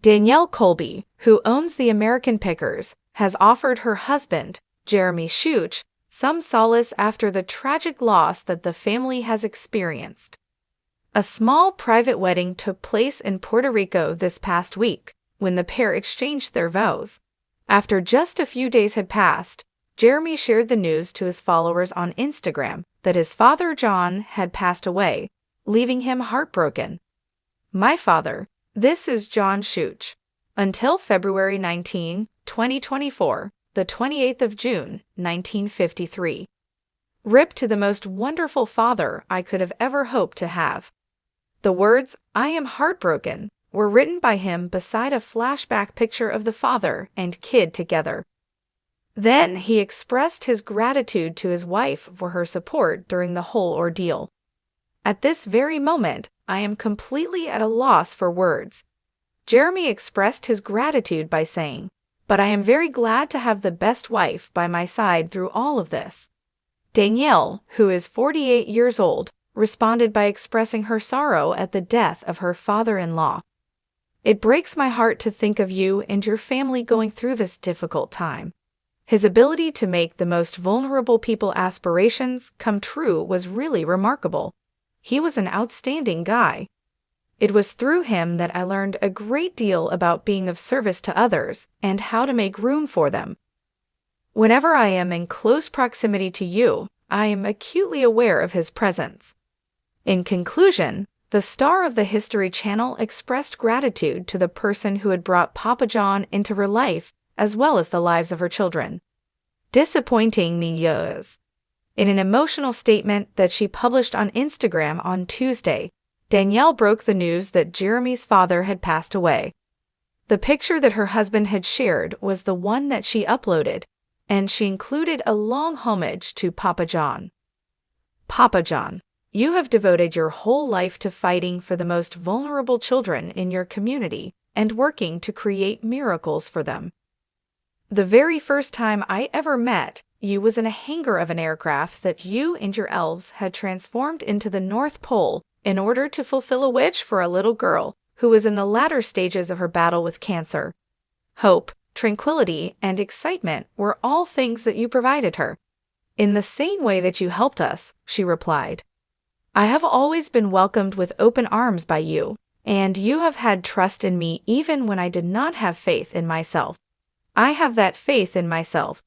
Danielle Colby, who owns the American Pickers, has offered her husband, Jeremy Schuch, some solace after the tragic loss that the family has experienced. A small private wedding took place in Puerto Rico this past week, when the pair exchanged their vows. After just a few days had passed, Jeremy shared the news to his followers on Instagram that his father John had passed away, leaving him heartbroken. "My father, this is John Schuch. Until February 19, 2024, the 28th of June, 1953. Rip to the most wonderful father I could have ever hoped to have." The words, "I am heartbroken," were written by him beside a flashback picture of the father and kid together. Then he expressed his gratitude to his wife for her support during the whole ordeal. "At this very moment, I am completely at a loss for words." Jeremy expressed his gratitude by saying, "But I am very glad to have the best wife by my side through all of this." Danielle, who is 48 years old, responded by expressing her sorrow at the death of her father-in-law. "It breaks my heart to think of you and your family going through this difficult time. His ability to make the most vulnerable people's aspirations come true was really remarkable. He was an outstanding guy. It was through him that I learned a great deal about being of service to others and how to make room for them. Whenever I am in close proximity to you, I am acutely aware of his presence." In conclusion, the star of the History Channel expressed gratitude to the person who had brought Papa John into her life as well as the lives of her children. Disappointing news. In an emotional statement that she published on Instagram on Tuesday, Danielle broke the news that Jeremy's father had passed away. The picture that her husband had shared was the one that she uploaded, and she included a long homage to Papa John. "Papa John, you have devoted your whole life to fighting for the most vulnerable children in your community and working to create miracles for them. The very first time I ever met you was in a hangar of an aircraft that you and your elves had transformed into the North Pole in order to fulfill a wish for a little girl who was in the latter stages of her battle with cancer. Hope, tranquility, and excitement were all things that you provided her." "In the same way that you helped us," she replied. "I have always been welcomed with open arms by you, and you have had trust in me even when I did not have faith in myself. I have that faith in myself.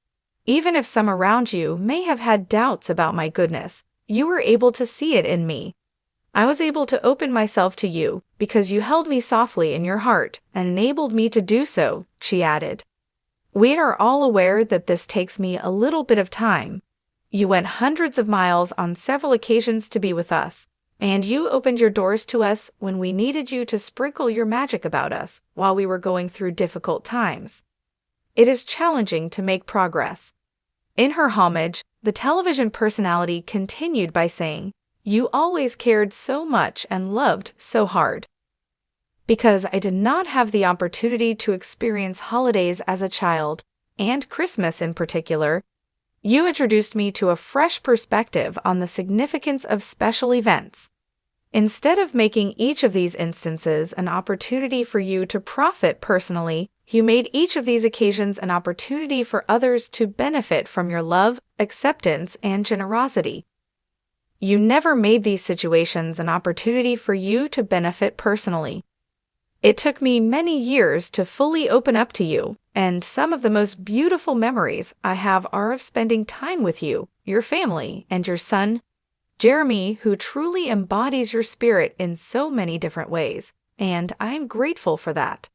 Even if some around you may have had doubts about my goodness, you were able to see it in me. I was able to open myself to you because you held me softly in your heart and enabled me to do so," she added. "We are all aware that this takes me a little bit of time. You went hundreds of miles on several occasions to be with us, and you opened your doors to us when we needed you to sprinkle your magic about us while we were going through difficult times. It is challenging to make progress." In her homage, the television personality continued by saying, "You always cared so much and loved so hard. Because I did not have the opportunity to experience holidays as a child, and Christmas in particular, you introduced me to a fresh perspective on the significance of special events. Instead of making each of these instances an opportunity for you to profit personally, you made each of these occasions an opportunity for others to benefit from your love, acceptance, and generosity. You never made these situations an opportunity for you to benefit personally. It took me many years to fully open up to you, and some of the most beautiful memories I have are of spending time with you, your family, and your son, Jeremy, who truly embodies your spirit in so many different ways, and I am grateful for that.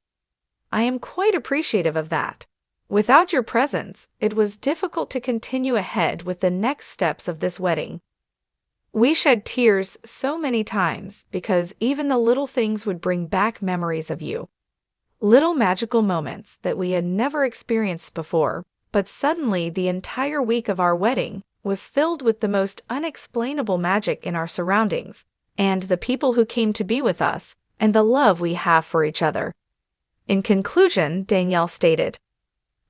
I am quite appreciative of that. Without your presence, it was difficult to continue ahead with the next steps of this wedding. We shed tears so many times because even the little things would bring back memories of you. Little magical moments that we had never experienced before, but suddenly the entire week of our wedding was filled with the most unexplainable magic in our surroundings, and the people who came to be with us, and the love we have for each other." In conclusion, Danielle stated,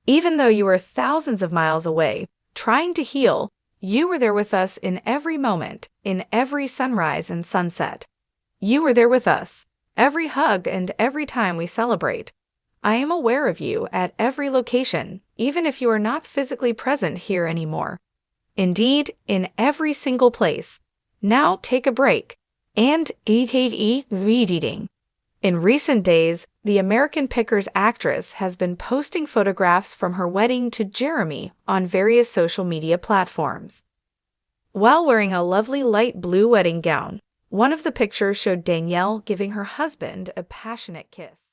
"Even though you were thousands of miles away, trying to heal, you were there with us in every moment, in every sunrise and sunset. You were there with us, every hug and every time we celebrate. I am aware of you at every location, even if you are not physically present here anymore. Indeed, in every single place. Now take a break. And reading. In recent days, the American Pickers actress has been posting photographs from her wedding to Jeremy on various social media platforms. While wearing a lovely light blue wedding gown, one of the pictures showed Danielle giving her husband a passionate kiss.